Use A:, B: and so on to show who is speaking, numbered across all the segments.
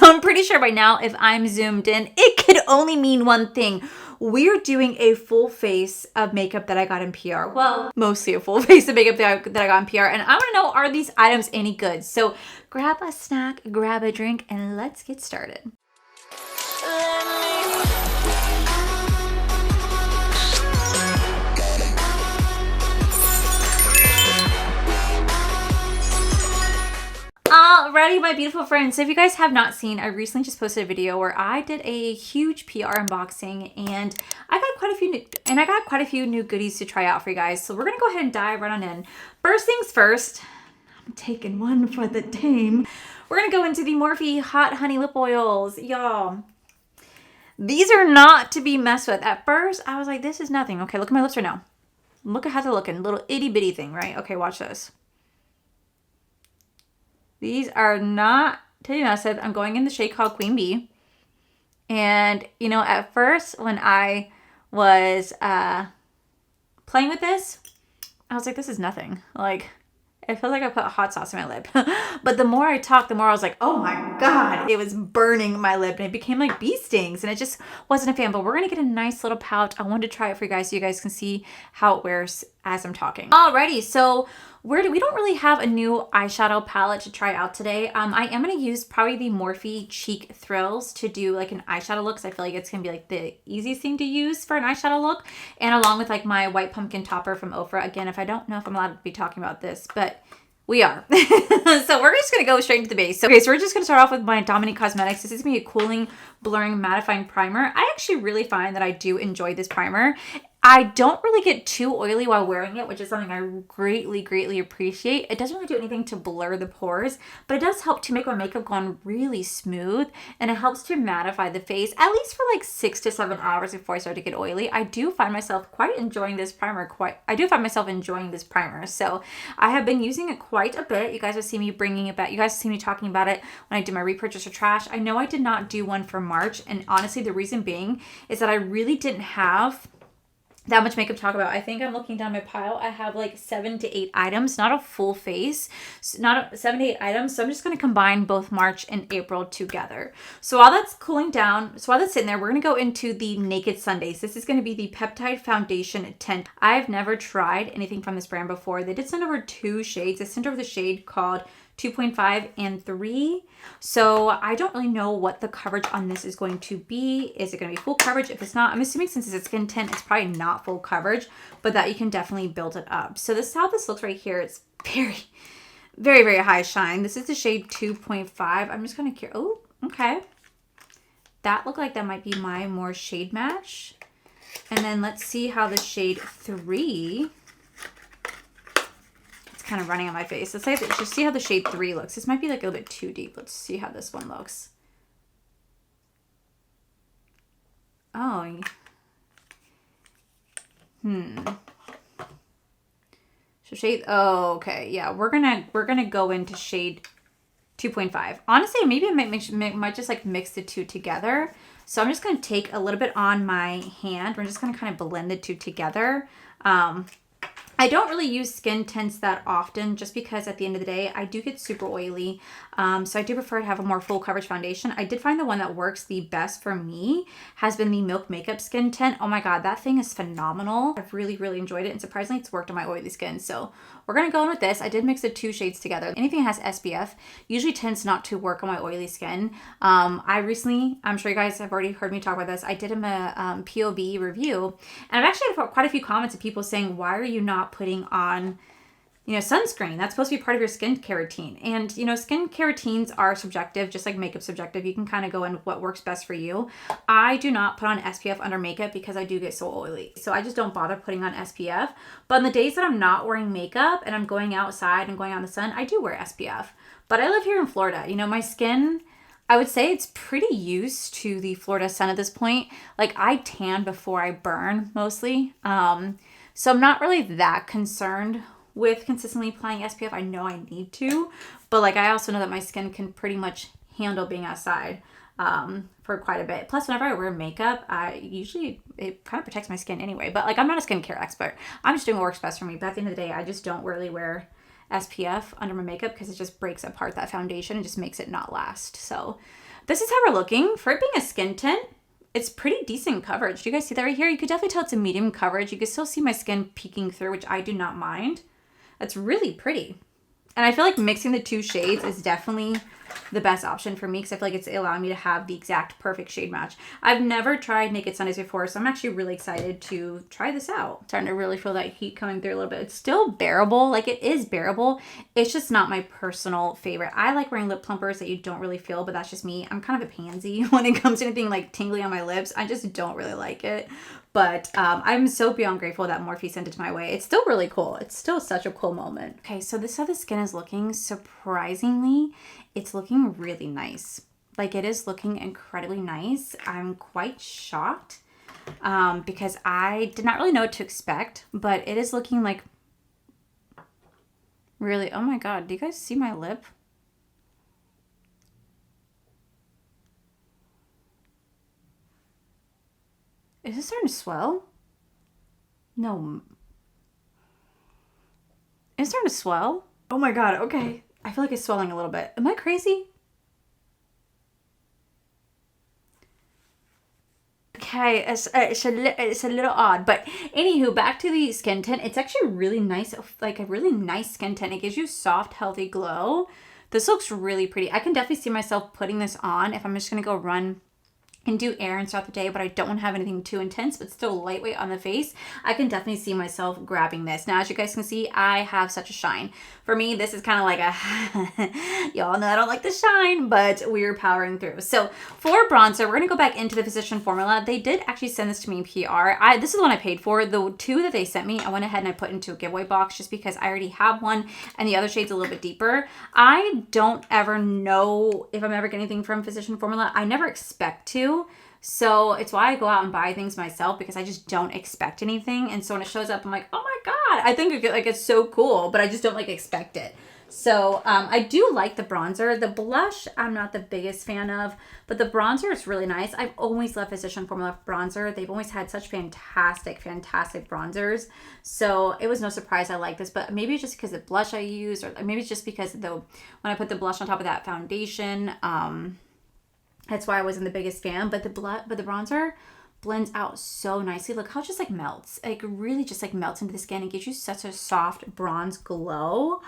A: I'm pretty sure by now, if I'm zoomed in, it could only mean one thing. We're doing a full face of makeup that I got in PR. Well, mostly a full face of makeup that I got in PR. And I want to know, are these items any good? So grab a snack, grab a drink, and let's get started. Alrighty, my beautiful friends. So if you guys have not seen, I recently just posted a video where I did a huge PR unboxing, and I got quite a few new goodies to try out for you guys. So we're gonna go ahead and dive right on in. First things first, I'm taking one for the team. We're gonna go into the Morphe Hot Honey Lip Oils, y'all. These are not to be messed with. At first, I was like, this is nothing. Okay, look at my lips right now. Look at how they're looking. Little itty bitty thing, right? Okay, watch this. These are not to be messed with. I'm going in the shade called Queen Bee. And, you know, at first when I was playing with this, I was like, this is nothing. Like, it feels like I put hot sauce in my lip. But the more I talked, the more I was like, oh my God, it was burning my lip. And it became like bee stings. And it just wasn't a fan. But we're going to get a nice little pouch. I wanted to try it for you guys so you guys can see how it wears as I'm talking. Alrighty, so we don't really have a new eyeshadow palette to try out today. I am going to use probably the Morphe Cheek Thrills to do like an eyeshadow look, because I feel like it's going to be like the easiest thing to use for an eyeshadow look. And along with like my white pumpkin topper from Ofra. Again, if I don't know if I'm allowed to be talking about this, but we are. So we're just going to go straight into the base. So, okay, so we're just going to start off with my Dominique Cosmetics. This is going to be a cooling, blurring, mattifying primer. I actually really find that I do enjoy this primer. I don't really get too oily while wearing it, which is something I greatly, greatly appreciate. It doesn't really do anything to blur the pores, but it does help to make my makeup go on really smooth, and it helps to mattify the face, at least for like 6 to 7 hours before I start to get oily. I do find myself enjoying this primer. So I have been using it quite a bit. You guys will see me bringing it back. You guys will see me talking about it when I do my repurchase or trash. I know I did not do one for March, and honestly, the reason being is that I really didn't have that much makeup to talk about. I think I'm looking down my pile. I have like 7 to 8 items, not a full face, 7 to 8 items. So I'm just going to combine both March and April together. So while that's cooling down, so while that's sitting there, we're going to go into the Naked Sundays. This is going to be the Peptide Foundation Tint. I've never tried anything from this brand before. They did send over 2 shades. They sent over the shade called 2.5 and 3. So I don't really know what the coverage on this is going to be. Is it going to be full coverage? If it's not, I'm assuming since it's a skin tint, it's probably not full coverage, but that you can definitely build it up. So this is how this looks right here. It's very, very, very high shine. This is the shade 2.5. I'm just going to, oh, okay. That looked like that might be my more shade match. And then let's see how the shade 3, kind of running on my face. Let's just see how the shade 3 looks. This might be like a little bit too deep. Let's see how this one looks. Oh. So shade, oh, okay. Yeah, we're gonna go into shade 2.5. Honestly, maybe I might just like mix the two together. So I'm just gonna take a little bit on my hand. We're just gonna kind of blend the two together. I don't really use skin tints that often, just because at the end of the day, I do get super oily. So I do prefer to have a more full coverage foundation. I did find the one that works the best for me has been the Milk Makeup Skin Tint. Oh my God, that thing is phenomenal. I've really, really enjoyed it. And surprisingly, it's worked on my oily skin. So we're going to go in with this. I did mix the 2 shades together. Anything that has SPF usually tends not to work on my oily skin. I'm sure you guys have already heard me talk about this. I did a POB review, and I've actually had quite a few comments of people saying, why are you not putting on, you know, sunscreen? That's supposed to be part of your skincare routine. And, you know, skincare routines are subjective, just like makeup subjective. You can kind of go in what works best for you. I do not put on SPF under makeup because I do get so oily. So I just don't bother putting on SPF. But on the days that I'm not wearing makeup and I'm going outside and going out in the sun, I do wear SPF. But I live here in Florida. You know, my skin, I would say it's pretty used to the Florida sun at this point. Like, I tan before I burn mostly. So I'm not really that concerned with consistently applying SPF. I know I need to, but like I also know that my skin can pretty much handle being outside for quite a bit. Plus, whenever I wear makeup, it kind of protects my skin anyway. But like, I'm not a skincare expert. I'm just doing what works best for me. But at the end of the day, I just don't really wear SPF under my makeup because it just breaks apart that foundation and just makes it not last. So this is how we're looking. For it being a skin tint, it's pretty decent coverage. Do you guys see that right here? You could definitely tell it's a medium coverage. You can still see my skin peeking through, which I do not mind. That's really pretty. And I feel like mixing the two shades is definitely the best option for me because I feel like it's allowing me to have the exact perfect shade match. I've never tried Naked Sundays before, so I'm actually really excited to try this out. Starting to really feel that heat coming through a little bit. It's still bearable. Like, it is bearable. It's just not my personal favorite. I like wearing lip plumpers that you don't really feel, but that's just me. I'm kind of a pansy when it comes to anything like tingly on my lips. I just don't really like it. But I'm so beyond grateful that Morphe sent it my way. It's still really cool. It's still such a cool moment. Okay, so this is how the skin is looking. Surprisingly, it's looking really nice. Like, it is looking incredibly nice. I'm quite shocked because I did not really know what to expect, but it is looking like really, oh my God, do you guys see my lip? Is it starting to swell? No. It's starting to swell? Oh my God, okay. I feel like it's swelling a little bit. Am I crazy? Okay, it's a little odd. But anywho, back to the skin tint. It's actually really nice, like a really nice skin tint. It gives you soft, healthy glow. This looks really pretty. I can definitely see myself putting this on if I'm just going to go run and do errands throughout the day, but I don't want to have anything too intense, but still lightweight on the face. I can definitely see myself grabbing this. Now, as you guys can see, I have such a shine. For me, this is kind of like a, y'all know I don't like the shine, but we're powering through. So for bronzer, we're going to go back into the Physician formula. They did actually send this to me in PR. This is the one I paid for. The two that they sent me, I went ahead and I put into a giveaway box just because I already have one and the other shade's a little bit deeper. I don't ever know if I'm ever getting anything from Physician formula. I never expect to. So it's why I go out and buy things myself because I just don't expect anything. And so when it shows up, I'm like, oh my God, I think it's so cool, but I just don't like expect it. So I do like the bronzer. The blush, I'm not the biggest fan of, but the bronzer is really nice. I've always loved Physician formula bronzer. They've always had such fantastic, fantastic bronzers. So it was no surprise I like this, but maybe it's just because of the blush I use, or maybe it's just because when I put the blush on top of that foundation, that's why I wasn't the biggest fan, but the bronzer blends out so nicely. Look how it just like melts. Like really just like melts into the skin and gives you such a soft bronze glow.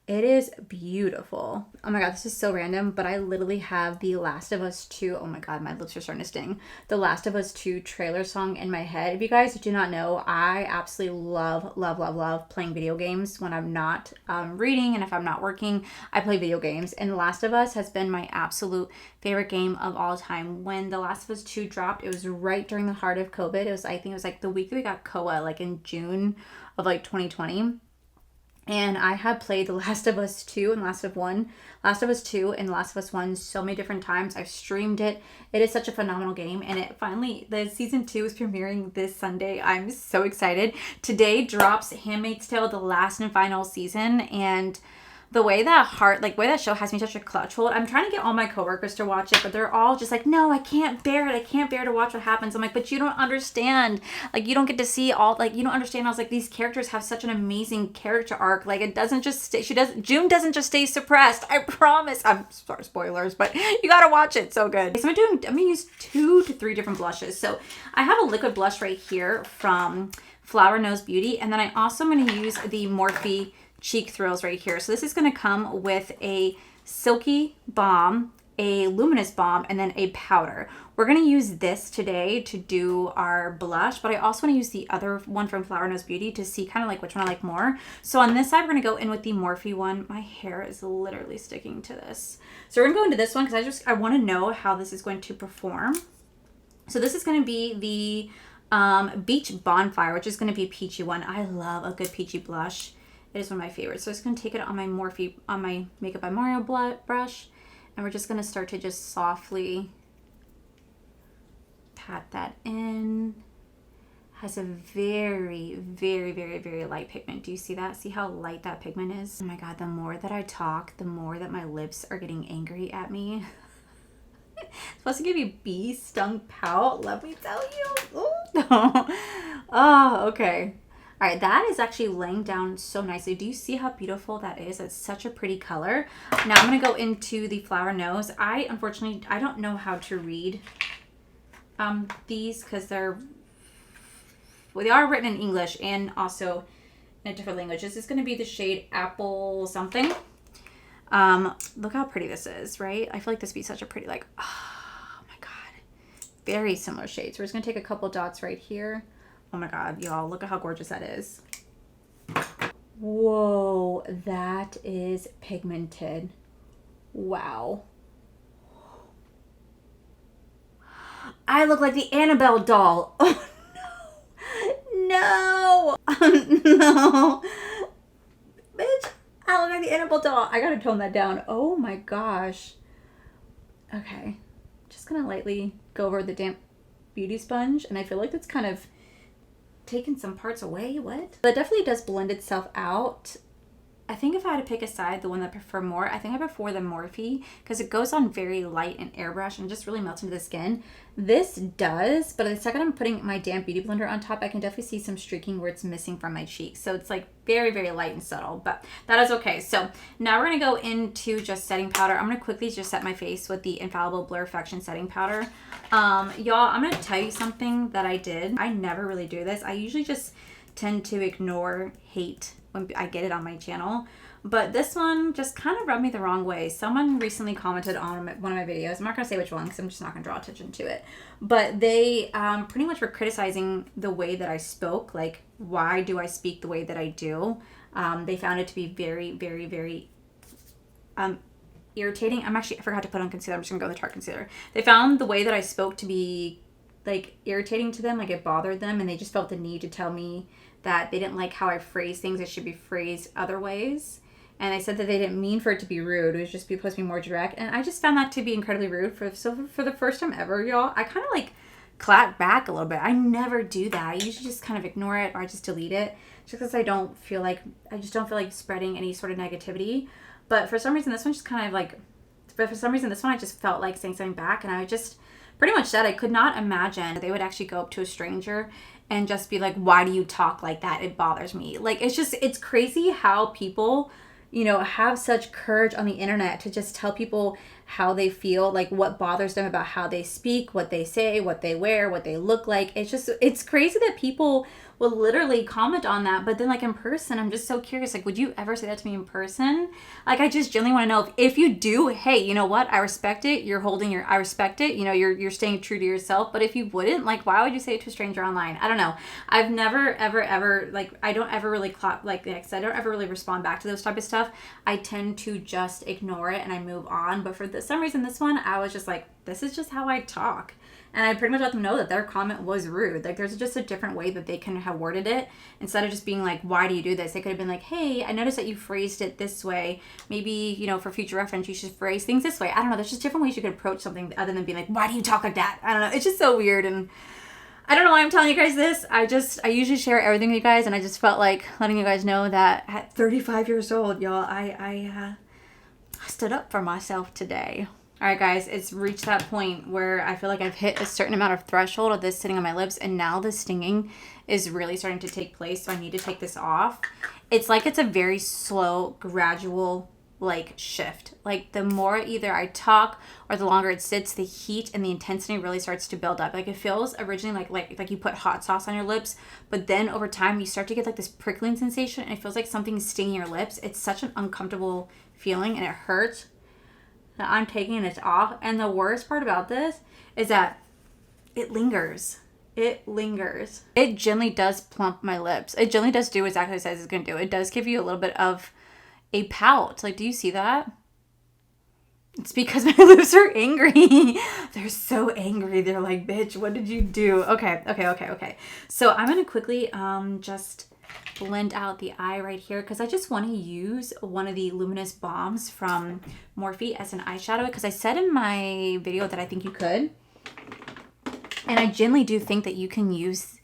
A: It is beautiful. Oh my God, this is so random, but I literally have The Last of Us 2. Oh my God, my lips are starting to sting. The Last of Us 2 trailer song in my head. If you guys do not know, I absolutely love, love, love, love playing video games when I'm not reading, and if I'm not working, I play video games. And The Last of Us has been my absolute favorite game of all time. When The Last of Us 2 dropped, it was right during the heart of COVID. I think it was like the week that we got COA, like in June of like 2020. And I have played The Last of Us 2 and Last of Us 2 and Last of Us 1 so many different times. I've streamed it. It is such a phenomenal game. And the season 2 is premiering this Sunday. I'm so excited. Today drops Handmaid's Tale, the last and final season. And the way that show has me such a clutch hold. I'm trying to get all my coworkers to watch it, but they're all just like, no, I can't bear it. I can't bear to watch what happens. I'm like, but you don't understand. Like, you don't get to see all, like, you don't understand. I was like, these characters have such an amazing character arc. Like, it doesn't just stay, June doesn't just stay suppressed. I promise. I'm sorry, spoilers, but you gotta watch it. So good. So I'm gonna use 2 to 3 different blushes. So I have a liquid blush right here from Flower Knows Beauty. And then I also am gonna use the Morphe Cheek Thrills right here. So this is going to come with a silky balm, a luminous balm, and then a powder. We're going to use this today to do our blush, but I also want to use the other one from Flower Knows Beauty to see kind of like which one I like more. So on this side, we're going to go in with the Morphe one. My hair is literally sticking to this. So we're going to go into this one because I want to know how this is going to perform. So this is going to be the Beach Bonfire, which is going to be a peachy one. I love a good peachy blush. It is one of my favorites. So I'm just going to take it on my Makeup by Mario brush, and we're just going to start to just softly pat that in. Has a very, very, very, very light pigment. Do you see that? See how light that pigment is? Oh my God, the more that I talk, the more that my lips are getting angry at me. It's supposed to give you bee stung pout, let me tell you. Oh, okay. All right, that is actually laying down so nicely. Do you see how beautiful that is? It's such a pretty color. Now I'm going to go into the flower nose. Unfortunately, I don't know how to read these because they are written in English and also in a different language. This is going to be the shade Apple something. Look how pretty this is, right? I feel like this would be such a pretty, like, oh my God. Very similar shades. We're just going to take a couple dots right here. Oh my God, y'all, look at how gorgeous that is. Whoa, that is pigmented. Wow. I look like the Annabelle doll. Oh no. No. No. Bitch, I look like the Annabelle doll. I gotta tone that down. Oh my gosh. Okay. Just gonna lightly go over the damp beauty sponge, and I feel like that's kind of taken some parts away. What? That definitely does blend itself out. I think if I had to pick a side, the one that I prefer more, I think I prefer the Morphe because it goes on very light and airbrush and just really melts into the skin. This does, but the second I'm putting my damp beauty blender on top, I can definitely see some streaking where it's missing from my cheeks. So it's like very, very light and subtle, but that is okay. So now we're going to go into just setting powder. I'm going to quickly just set my face with the Infallible Blurfaction setting powder. Y'all, I'm going to tell you something that I did. I never really do this. I usually just tend to ignore hate when I get it on my channel, but this one just kind of rubbed me the wrong way. Someone recently commented on one of my videos. I'm not going to say which one because I'm just not going to draw attention to it, but they pretty much were criticizing the way that I spoke. Like, why do I speak the way that I do? They found it to be very, very, very irritating. I forgot to put on concealer. I'm just going to go with the Tarte concealer. They found the way that I spoke to be like irritating to them, like it bothered them, and they just felt the need to tell me that they didn't like how I phrase things. It should be phrased other ways. And they said that they didn't mean for it to be rude. It was just supposed to be more direct. And I just found that to be incredibly rude. For the first time ever, y'all, I kind of like clap back a little bit. I never do that. I usually just kind of ignore it or I just delete it. Just because I just don't feel like spreading any sort of negativity. But for some reason, this one just kind of like, but for some reason, this one I just felt like saying something back. And I just pretty much said I could not imagine that they would actually go up to a stranger and just be like, why do you talk like that? It bothers me. Like, it's crazy how people, you know, have such courage on the internet to just tell people how they feel, like what bothers them about how they speak, what they say, what they wear, what they look like. It's crazy that people will literally comment on that. But then like in person, I'm just so curious, like, would you ever say that to me in person? Like, I just genuinely want to know if you do, hey, you know what? I respect it. I respect it. You know, you're staying true to yourself. But if you wouldn't, like, why would you say it to a stranger online? I don't know. I've never, ever, like, I don't ever really clap, like I said, I don't ever really respond back to those type of stuff. I tend to just ignore it and I move on. But for some reason, this one, I was just like, this is just how I talk. And I pretty much let them know that their comment was rude. Like, there's just a different way that they can have worded it. Instead of just being like, why do you do this? They could have been like, hey, I noticed that you phrased it this way. Maybe, you know, for future reference, you should phrase things this way. I don't know. There's just different ways you could approach something other than being like, why do you talk like that? I don't know. It's just so weird. And I don't know why I'm telling you guys this. I usually share everything with you guys. And I just felt like letting you guys know that at 35 years old, y'all, I stood up for myself today. All right, guys, it's reached that point where I feel like I've hit a certain amount of threshold of this sitting on my lips, and now the stinging is really starting to take place, so I need to take this off. It's like it's a very slow, gradual, like, shift. Like, the more either I talk or the longer it sits, the heat and the intensity really starts to build up. Like, it feels originally like you put hot sauce on your lips, but then over time, you start to get, like, this prickling sensation, and it feels like something's stinging your lips. It's such an uncomfortable feeling, and it hurts. I'm taking this off, and the worst part about this is that it lingers. It lingers. It gently does plump my lips. It gently does do exactly what it says it's going to do. It does give you a little bit of a pout. Like, do you see that? It's because my lips are angry. They're so angry. They're like, bitch, what did you do? Okay. So I'm going to quickly just blend out the eye right here because I just want to use one of the luminous bombs from Morphe as an eyeshadow because I said in my video that I think you could, and I genuinely do think that you can use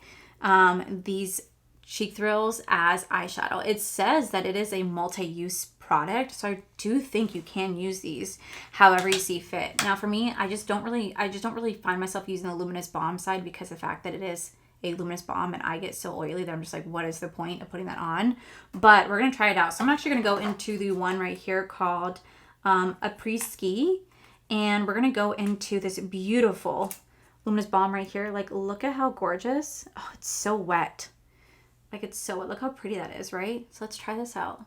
A: these cheek thrills as eyeshadow. It says that it is a multi-use product, so I do think you can use these however you see fit. Now for me, I just don't really find myself using the luminous bomb side because of the fact that it is a luminous balm and I get so oily that I'm just like, what is the point of putting that on? But we're going to try it out. So I'm actually going to go into the one right here called Après-Ski. And we're going to go into this beautiful luminous balm right here. Like, look at how gorgeous. Oh, it's so wet. Like, it's so wet. Look how pretty that is, right? So let's try this out.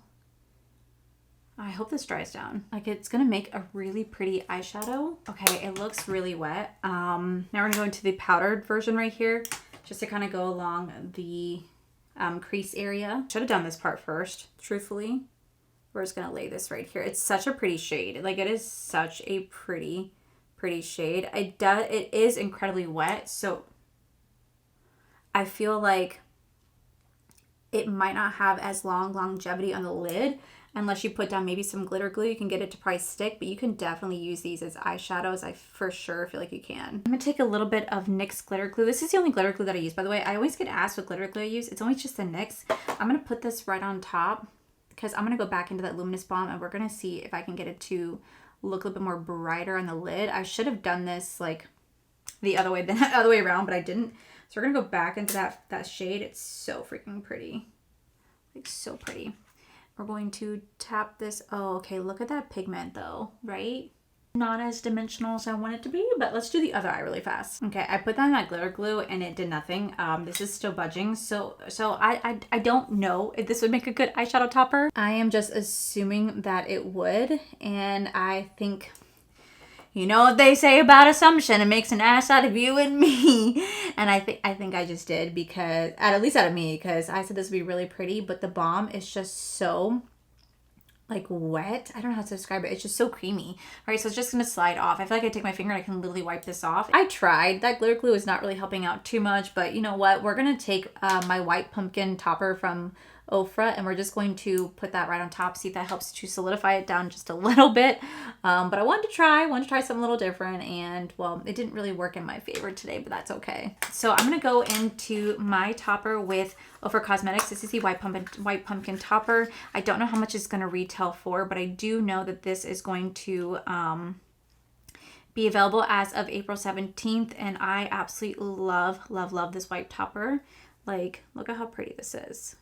A: I hope this dries down. Like, it's going to make a really pretty eyeshadow. Okay, it looks really wet. Now we're going to go into the powdered version right here, just to kind of go along the crease area. Should have done this part first, truthfully. We're just going to lay this right here. It's such a pretty shade. Like, it is such a pretty shade. It is incredibly wet, so I feel like it might not have as long longevity on the lid unless you put down maybe some glitter glue. You can get it to probably stick, but you can definitely use these as eyeshadows. I for sure feel like you can. I'm gonna take a little bit of NYX glitter glue. This is the only glitter glue that I use, by the way. I always get asked what glitter glue I use. It's only just the NYX. I'm gonna put this right on top because I'm gonna go back into that luminous balm and we're gonna see if I can get it to look a little bit more brighter on the lid. I should have done this like the other way around, but I didn't. So we're gonna go back into that shade. It's so freaking pretty. Like, so pretty. We're going to tap this. Oh, okay, look at that pigment though, right? Not as dimensional as I want it to be, but let's do the other eye really fast. Okay, I put down that glitter glue and it did nothing. This is still budging, so I don't know if this would make a good eyeshadow topper. I am just assuming that it would, and I think, you know what they say about assumption, it makes an ass out of you and me. And I think I just did, because at least out of me, because I said this would be really pretty, but the balm is just so like wet. I don't know how to describe it. It's just so creamy. All right, so it's just gonna slide off. I feel like I take my finger and I can literally wipe this off. I tried. That glitter glue is not really helping out too much, but you know what? We're gonna take my white pumpkin topper from Ofra, and we're just going to put that right on top, see if that helps to solidify it down just a little bit. But I wanted to try something a little different, and well, it didn't really work in my favor today, but that's okay. So I'm gonna go into my topper with Ofra Cosmetics. This is the white pumpkin topper. I don't know how much it's gonna retail for, but I do know that this is going to be available as of April 17th, and I absolutely love this white topper. Like, look at how pretty this is.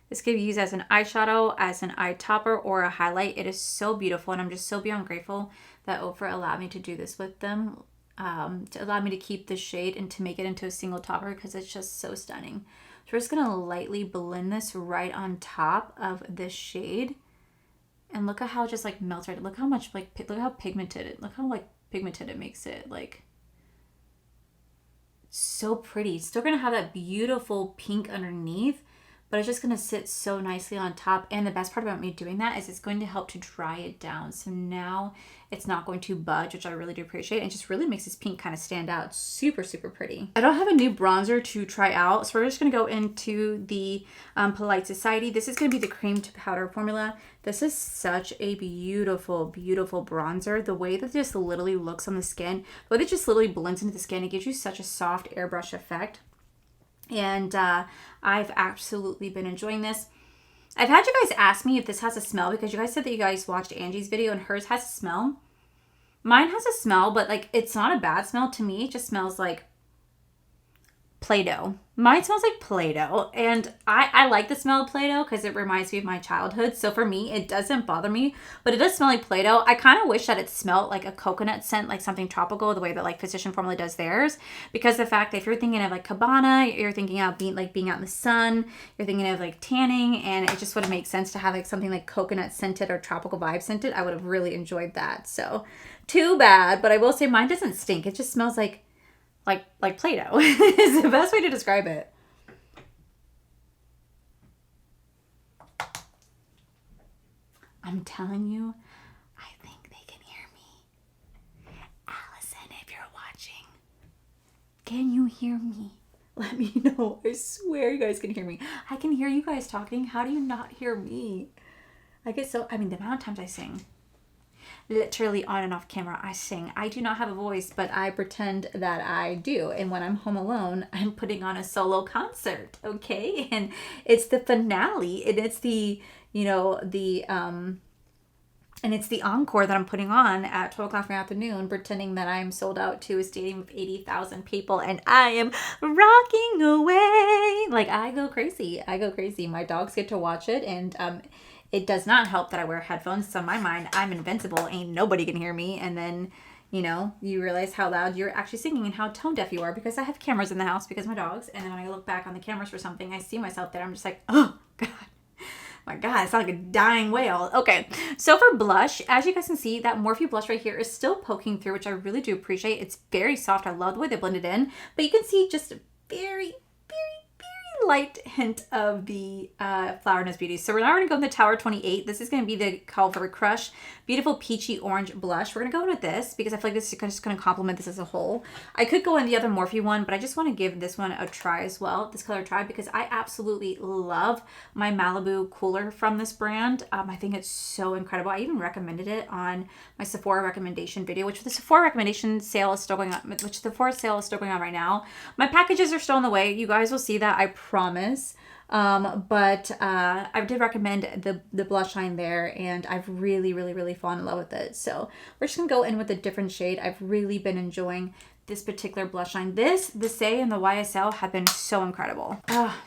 A: This could be used as an eyeshadow, as an eye topper, or a highlight. It is so beautiful, and I'm just so beyond grateful that Ofra allowed me to do this with them, to allow me to keep the shade and to make it into a single topper, because it's just so stunning. So we're just going to lightly blend this right on top of this shade. And look at how it just like melts right. Look how much like, look how pigmented it, look how like pigmented it makes it. Like, so pretty. It's still going to have that beautiful pink underneath, but it's just going to sit so nicely on top. And the best part about me doing that is it's going to help to dry it down. So now it's not going to budge, which I really do appreciate. It just really makes this pink kind of stand out. Super pretty. I don't have a new bronzer to try out, so we're just going to go into the Polite Society. This is going to be the cream to powder formula. This is such a beautiful bronzer. The way that this literally looks on the skin, the way that it just literally blends into the skin, it gives you such a soft airbrush effect. And I've absolutely been enjoying this. I've had you guys ask me if this has a smell, because you guys said that you guys watched Angie's video and hers has a smell. Mine has a smell, but like, it's not a bad smell to me. It just smells like Play-Doh. Mine smells like Play-Doh, and I like the smell of Play-Doh because it reminds me of my childhood. So for me, it doesn't bother me, but it does smell like Play-Doh. I kind of wish that it smelled like a coconut scent, like something tropical, the way that like Physician Formula does theirs. Because the fact that if you're thinking of like Cabana, you're thinking of being out in the sun, you're thinking of like tanning, and it just would have made sense to have like something like coconut scented or tropical vibe scented. I would have really enjoyed that. So too bad, but I will say mine doesn't stink. It just smells like Play-Doh is the best way to describe it. I'm telling you, I think they can hear me. Allison, if you're watching, can you hear me? Let me know. I swear you guys can hear me. I can hear you guys talking. How do you not hear me? I get so, I mean, the amount of times I sing. Literally on and off camera, I sing. I do not have a voice, but I pretend that I do. And when I'm home alone, I'm putting on a solo concert, okay? And it's the finale, and it's the, you know, the And it's the encore that I'm putting on at 12 o'clock in the afternoon, pretending that I'm sold out to a stadium of 80,000 people and I am rocking away. Like, I go crazy. I go crazy. My dogs get to watch it, and it does not help that I wear headphones. So in my mind, I'm invincible. Ain't nobody can hear me. And then, you know, you realize how loud you're actually singing and how tone deaf you are, because I have cameras in the house because of my dogs. And then when I look back on the cameras for something, I see myself there. I'm just like, oh, God. My God, I sound like a dying whale. Okay, so for blush, as you guys can see, that Morphe blush right here is still poking through, which I really do appreciate. It's very soft. I love the way they blend it in, but you can see just a very, very light hint of the Flower Nose Beauty. So we're now going to go in the Tower 28. This is going to be the Culver Crush Beautiful Peachy Orange Blush. We're going to go in with this because I feel like this is just going to complement this as a whole. I could go in the other Morphe one, but I just want to give this one a try as well, this color try, because I absolutely love my Malibu Cooler from this brand. I think it's so incredible. I even recommended it on my Sephora recommendation video, which the Sephora recommendation sale is still going on, which the Sephora sale is still going on right now. My packages are still on the way. You guys will see that, I promise. But I did recommend the blush line there, and I've really fallen in love with it. So we're just gonna go in with a different shade. I've really been enjoying this particular blush line. The Say and the YSL have been so incredible.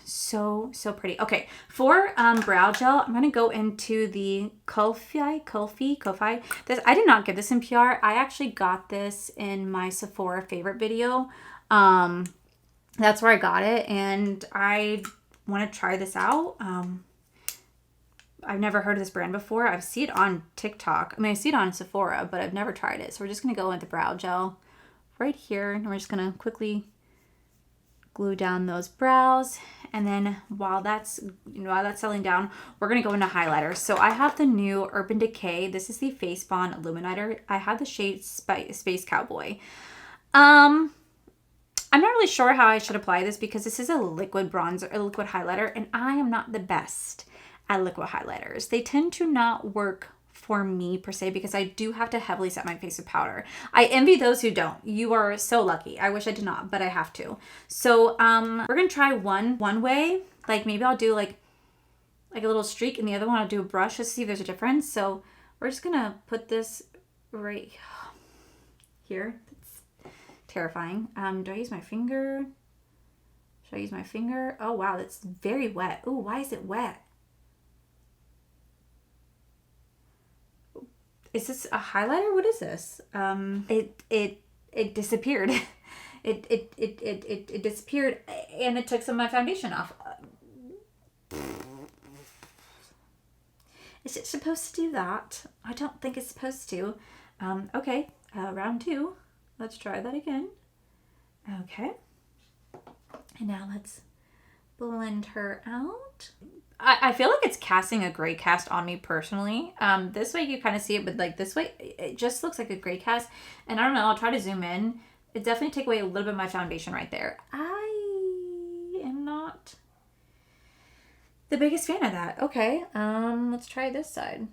A: So pretty. Okay, for brow gel, I'm gonna go into the Ko-Fi. This, I did not get this in PR. I actually got this in my Sephora favorite video. That's where I got it, and I want to try this out. I've never heard of this brand before. I've seen it on TikTok. I mean, I see it on Sephora, but I've never tried it. So we're just going to go with the brow gel right here. And we're just going to quickly glue down those brows. And then while that's settling down, we're going to go into highlighters. So I have the new Urban Decay. This is the Face Bond Illuminator. I have the shade Space Cowboy. I'm not really sure how I should apply this because this is a liquid bronzer, a liquid highlighter, and I am not the best at liquid highlighters. They tend to not work for me per se because I do have to heavily set my face with powder. I envy those who don't. You are so lucky. I wish I did not, but I have to. So we're gonna try one way. Like maybe I'll do like a little streak, and the other one I'll do a brush just to see if there's a difference. So we're just gonna put this right here. Terrifying. Do I use my finger? Should I use my finger? Oh wow, that's very wet. Oh, why is it wet? Is this a highlighter? What is this? It disappeared. It disappeared, and it took some of my foundation off. Is it supposed to do that? I don't think it's supposed to. Okay, round two. Let's try that again. Okay. And now let's blend her out. I feel like it's casting a gray cast on me personally. This way you kind of see it, but like this way, it just looks like a gray cast. And I don't know, I'll try to zoom in. It definitely take away a little bit of my foundation right there. I am not the biggest fan of that. Okay, let's try this side.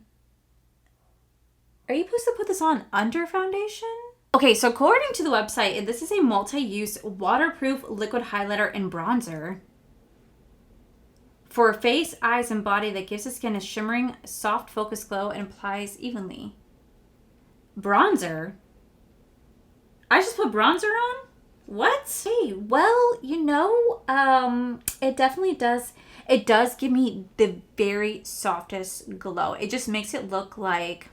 A: Are you supposed to put this on under foundation? Okay, so according to the website, this is a multi-use waterproof liquid highlighter and bronzer for face, eyes, and body that gives the skin a shimmering, soft, focused glow and applies evenly. Bronzer? I just put bronzer on? What? Hey, well, you know, it definitely does. It does give me the very softest glow. It just makes it look like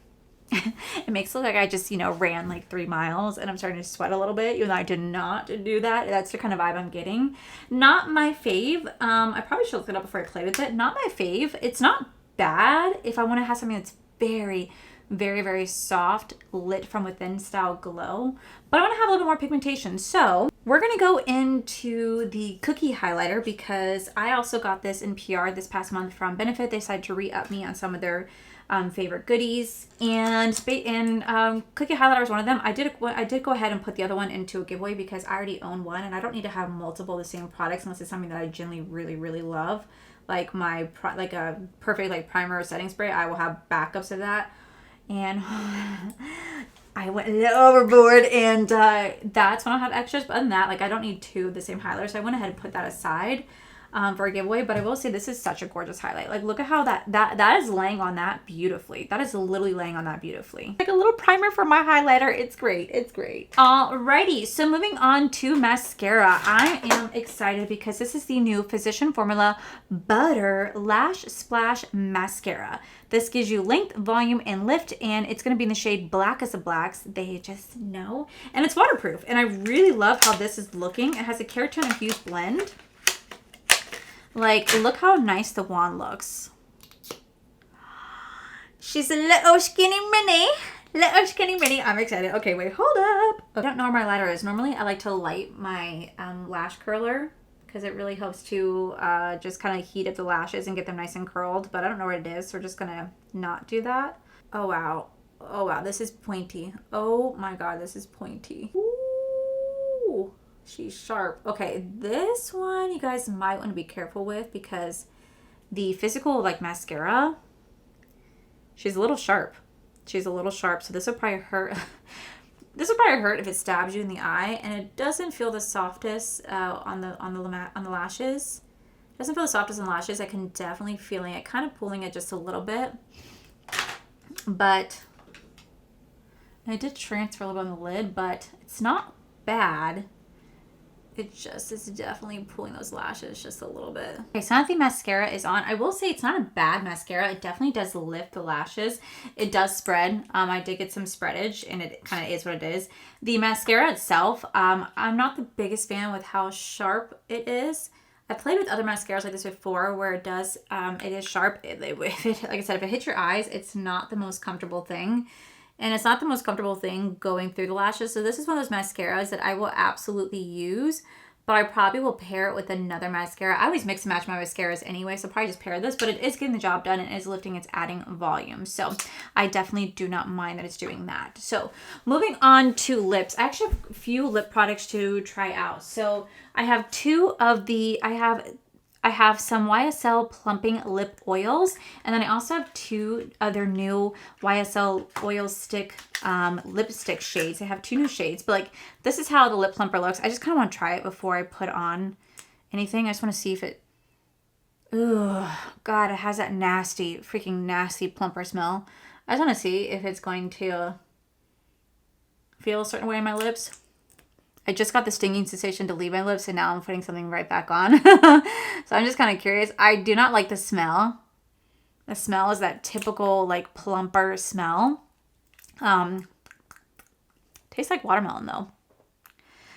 A: it makes it look like I just, you know, ran like 3 miles and I'm starting to sweat a little bit, even though I did not do that. That's the kind of vibe I'm getting. Not my fave. I probably should look it up before I play with it. Not my fave. It's not bad if I want to have something that's very soft, lit from within style glow. But I want to have a little bit more pigmentation. So we're going to go into the Cookie highlighter because I also got this in PR this past month from Benefit. They decided to re-up me on some of their favorite goodies, and Cookie highlighter is one of them. I did go ahead and put the other one into a giveaway because I already own one, and I don't need to have multiple of the same products unless it's something that I genuinely really love, like a perfect like primer or setting spray. I will have backups of that, and I went a little overboard, and that's when I'll have extras. But other than that, like I don't need 2 of the same highlighter, so I went ahead and put that aside. for a giveaway, but I will say this is such a gorgeous highlight. Like, look at how that is laying on that beautifully. That is literally laying on that beautifully. Like a little primer for my highlighter. It's great. It's great. Alrighty, so moving on to mascara. I am excited because this is the new Physician Formula Butter Lash Splash Mascara. This gives you length, volume, and lift, and it's going to be in the shade Blackest of Blacks. They just know. And it's waterproof, and I really love how this is looking. It has a keratin infused blend. Like, look how nice the wand looks. She's a little skinny mini. Little skinny mini. I'm excited. Okay, wait, hold up. I don't know where my lighter is. Normally, I like to light my lash curler because it really helps to just kind of heat up the lashes and get them nice and curled. But I don't know where it is, so we're just going to not do that. Oh, wow. Oh, wow. This is pointy. Oh, my God. This is pointy. Ooh. She's sharp. Okay, this one you guys might want to be careful with because the physical like mascara, she's a little sharp. She's a little sharp, so this will probably hurt. This will probably hurt if it stabs you in the eye, and it doesn't feel the softest on the lashes. It doesn't feel the softest on the lashes. I can definitely feeling it, kind of pulling it just a little bit, but I did transfer a little bit on the lid, but it's not bad. It just is definitely pulling those lashes just a little bit. Okay, so now that the mascara is on, I will say it's not a bad mascara. It definitely does lift the lashes. It does spread. I did get some spreadage, and it kind of is what it is. The mascara itself, I'm not the biggest fan with how sharp it is. I played with other mascaras like this before where it is sharp. Like I said, if it hits your eyes, it's not the most comfortable thing. And it's not the most comfortable thing going through the lashes. So this is one of those mascaras that I will absolutely use, but I probably will pair it with another mascara. I always mix and match my mascaras anyway, so probably just pair this, but it is getting the job done and it is lifting, it's adding volume. So I definitely do not mind that it's doing that. So moving on to lips. I actually have a few lip products to try out. So I have I have some YSL plumping lip oils, and then I also have two other new YSL oil stick lipstick shades. I have two new shades, but like this is how the lip plumper looks. I just kind of want to try it before I put on anything. I just want to see if it, oh God, it has that nasty, freaking nasty plumper smell. I just want to see if it's going to feel a certain way in my lips. I just got the stinging sensation to leave my lips, and now I'm putting something right back on. So I'm just kind of curious. I do not like the smell. The smell is that typical like plumper smell. Tastes like watermelon though.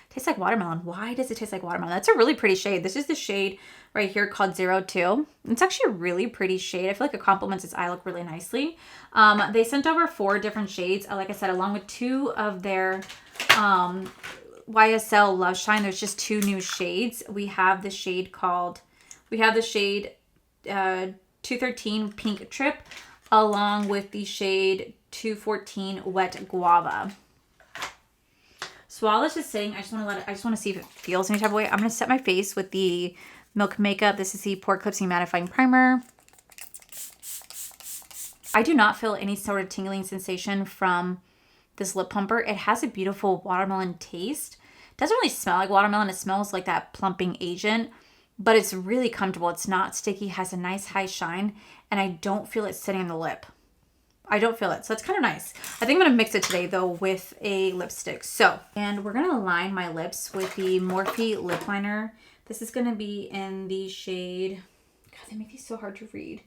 A: Tastes like watermelon. Why does it taste like watermelon? That's a really pretty shade. This is the shade right here called 02. It's actually a really pretty shade. I feel like it complements its eye look really nicely. They sent over 4 different shades. Like I said, along with 2 of their YSL Love Shine. There's just 2 new shades. We have the shade 213 Pink Trip, along with the shade 214 Wet Guava. So while this is sitting, I just want to see if it feels any type of way. I'm going to set my face with the Milk Makeup. This is the Pore Clipsing Mattifying Primer. I do not feel any sort of tingling sensation from this lip plumper. It has a beautiful watermelon taste. It doesn't really smell like watermelon. It smells like that plumping agent, but it's really comfortable. It's not sticky, has a nice high shine, and I don't feel it sitting on the lip. I don't feel it, so it's kind of nice. I think I'm gonna mix it today though with a lipstick. And we're gonna line my lips with the Morphe lip liner. This is gonna be in the shade, God, they make these so hard to read.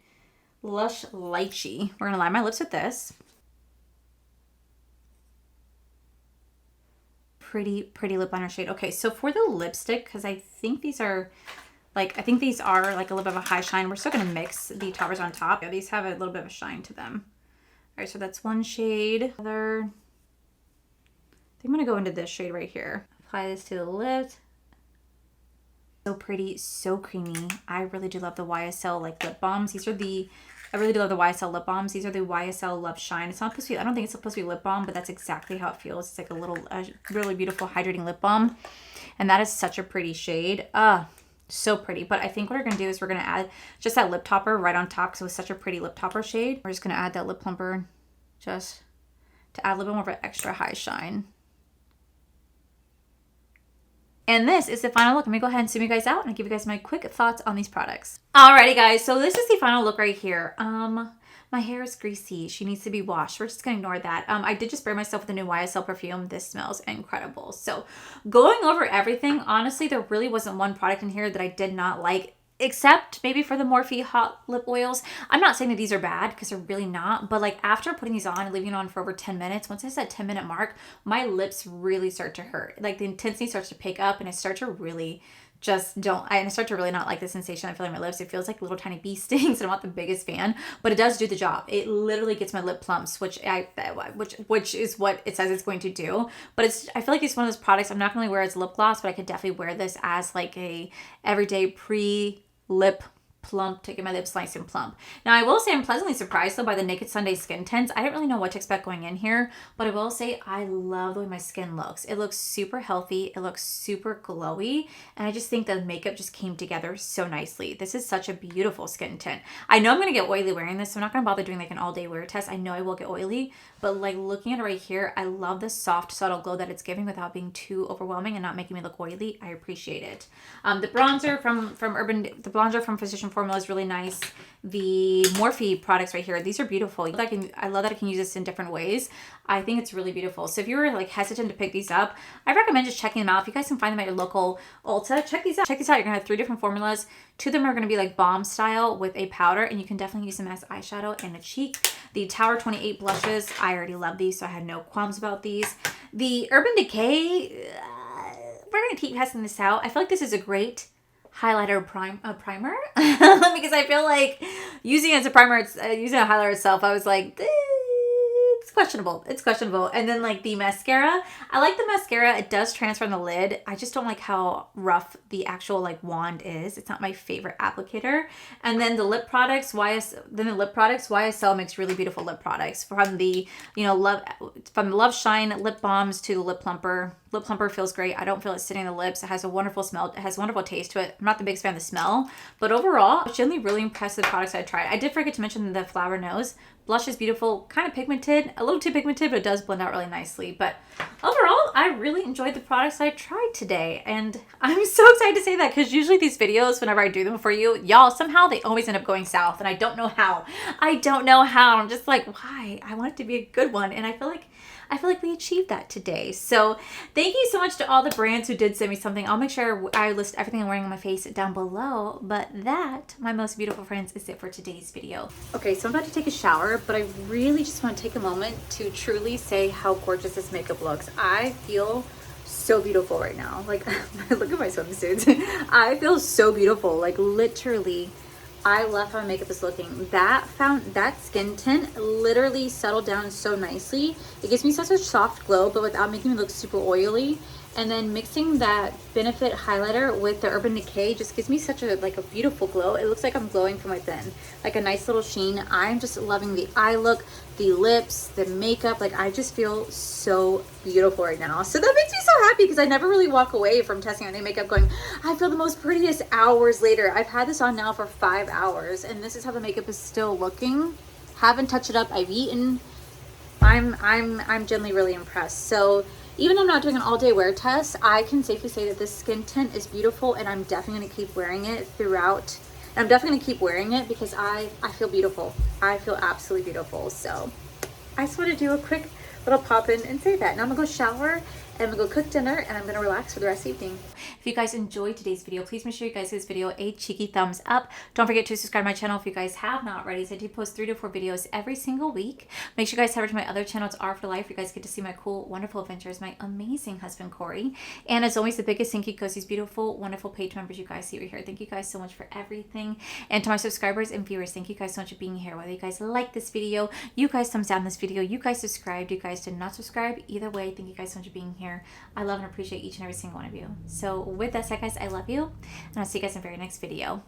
A: Lush Lychee. We're gonna line my lips with this. Pretty lip liner shade. Okay, so for the lipstick, because I think these are like a little bit of a high shine. We're still gonna mix the toppers on top. Yeah, these have a little bit of a shine to them. All right, so that's one shade. Other, I think I'm gonna go into this shade right here. Apply this to the lip. So pretty, so creamy. I really do love the YSL like lip balms. I really do love the YSL lip balms. These are the YSL Love Shine. It's not supposed to be, I don't think it's supposed to be lip balm, but that's exactly how it feels. It's like a little, really beautiful hydrating lip balm. And that is such a pretty shade. So pretty. But I think what we're going to do is we're going to add just that lip topper right on top because it was such a pretty lip topper shade. We're just going to add that lip plumper just to add a little bit more of an extra high shine. And this is the final look. Let me go ahead and zoom you guys out and I'll give you guys my quick thoughts on these products. Alrighty guys, so this is the final look right here. My hair is greasy. She needs to be washed. We're just gonna ignore that. I did just spray myself with a new YSL perfume. This smells incredible. So going over everything, honestly, there really wasn't one product in here that I did not like, except maybe for the Morphe hot lip oils. I'm not saying that these are bad because they're really not, but like after putting these on and leaving it on for over 10 minutes, once I hit that 10-minute mark, my lips really start to hurt. Like the intensity starts to pick up and I start to really I start to really not like the sensation I feel in my lips. It feels like little tiny bee stings and I'm not the biggest fan, but it does do the job. It literally gets my lip plumps, which is what it says it's going to do. But I feel like it's one of those products I'm not going to wear as lip gloss, but I could definitely wear this as like a everyday pre-lip plump to get my lips nice and plump. Now I will say I'm pleasantly surprised though by the Naked Sunday skin tints. I didn't really know what to expect going in here, but I will say I love the way my skin looks. It looks super healthy. It looks super glowy. And I just think the makeup just came together so nicely. This is such a beautiful skin tint. I know I'm going to get oily wearing this, so I'm not going to bother doing like an all day wear test. I know I will get oily, but like looking at it right here, I love the soft, subtle glow that it's giving without being too overwhelming and not making me look oily. I appreciate it. The bronzer the bronzer from Physician Formula is really nice. The Morphe products right here, these are beautiful. I love that I can use this in different ways. I think it's really beautiful. So if you were like hesitant to pick these up, I recommend just checking them out. If you guys can find them at your local Ulta, check these out. Check these out. You're gonna have 3 different formulas. 2 of them are gonna be like balm style with a powder, and you can definitely use them as eyeshadow and a cheek. The Tower 28 blushes, I already love these, so I had no qualms about these. The Urban Decay, we're gonna keep testing this out. I feel like this is a great highlighter primer because I feel like using it as a primer, using a highlighter itself, I was like, it's questionable. It's questionable. And then like the mascara, I like the mascara. It does transfer on the lid. I just don't like how rough the actual like wand is. It's not my favorite applicator. And then the lip products, YSL makes really beautiful lip products from the, Love Shine lip balms to the lip plumper. Lip plumper feels great. I don't feel it sitting on the lips. It has a wonderful smell. It has a wonderful taste to it. I'm not the biggest fan of the smell, but overall, I'm generally really impressed with the products I tried. I did forget to mention the flower nose. Blush is beautiful, kind of pigmented, a little too pigmented, but it does blend out really nicely. But overall, I really enjoyed the products I tried today. And I'm so excited to say that because usually these videos, whenever I do them for you, y'all, somehow they always end up going south. And I don't know how. I'm just like, why? I want it to be a good one. And I feel like we achieved that today. So thank you so much to all the brands who did send me something. I'll make sure I list everything I'm wearing on my face down below. But that, my most beautiful friends, is it for today's video. Okay, so I'm about to take a shower, but I really just want to take a moment to truly say how gorgeous this makeup looks. I feel so beautiful right now. Like, look at my swimsuits. I feel so beautiful. Like, literally, I love how my makeup is looking. That skin tint literally settled down so nicely. It gives me such a soft glow, but without making me look super oily. And then mixing that Benefit highlighter with the Urban Decay just gives me such a beautiful glow. It looks like I'm glowing from within, like a nice little sheen. I'm just loving the eye look, the lips, the makeup. Like, I just feel so beautiful right now. So that makes me so happy because I never really walk away from testing on new makeup going, I feel the most prettiest hours later. I've had this on now for 5 hours and this is how the makeup is still looking. Haven't touched it up. I've eaten. I'm genuinely really impressed. So even though I'm not doing an all-day wear test, I can safely say that this skin tint is beautiful and I'm definitely going to keep wearing it throughout. And I'm definitely going to keep wearing it because I feel beautiful. I feel absolutely beautiful. So I just want to do a quick little pop in and say that. Now I'm going to go shower and I'm going to go cook dinner and I'm going to relax for the rest of the evening. If you guys enjoyed today's video, please make sure you guys give this video a cheeky thumbs up. Don't forget to subscribe to my channel if you guys have not already. So I do post 3 to 4 videos every single week. Make sure you guys head over to my other channel. It's R for Life. You guys get to see my cool, wonderful adventures, my amazing husband, Corey. And as always, the biggest thank you goes these beautiful, wonderful page members you guys see right here. Thank you guys so much for everything. And to my subscribers and viewers, thank you guys so much for being here. Whether you guys like this video, you guys thumbs down this video, you guys subscribed, you guys did not subscribe. Either way, thank you guys so much for being here. I love and appreciate each and every single one of you. So with that said, guys, I love you, and I'll see you guys in the very next video.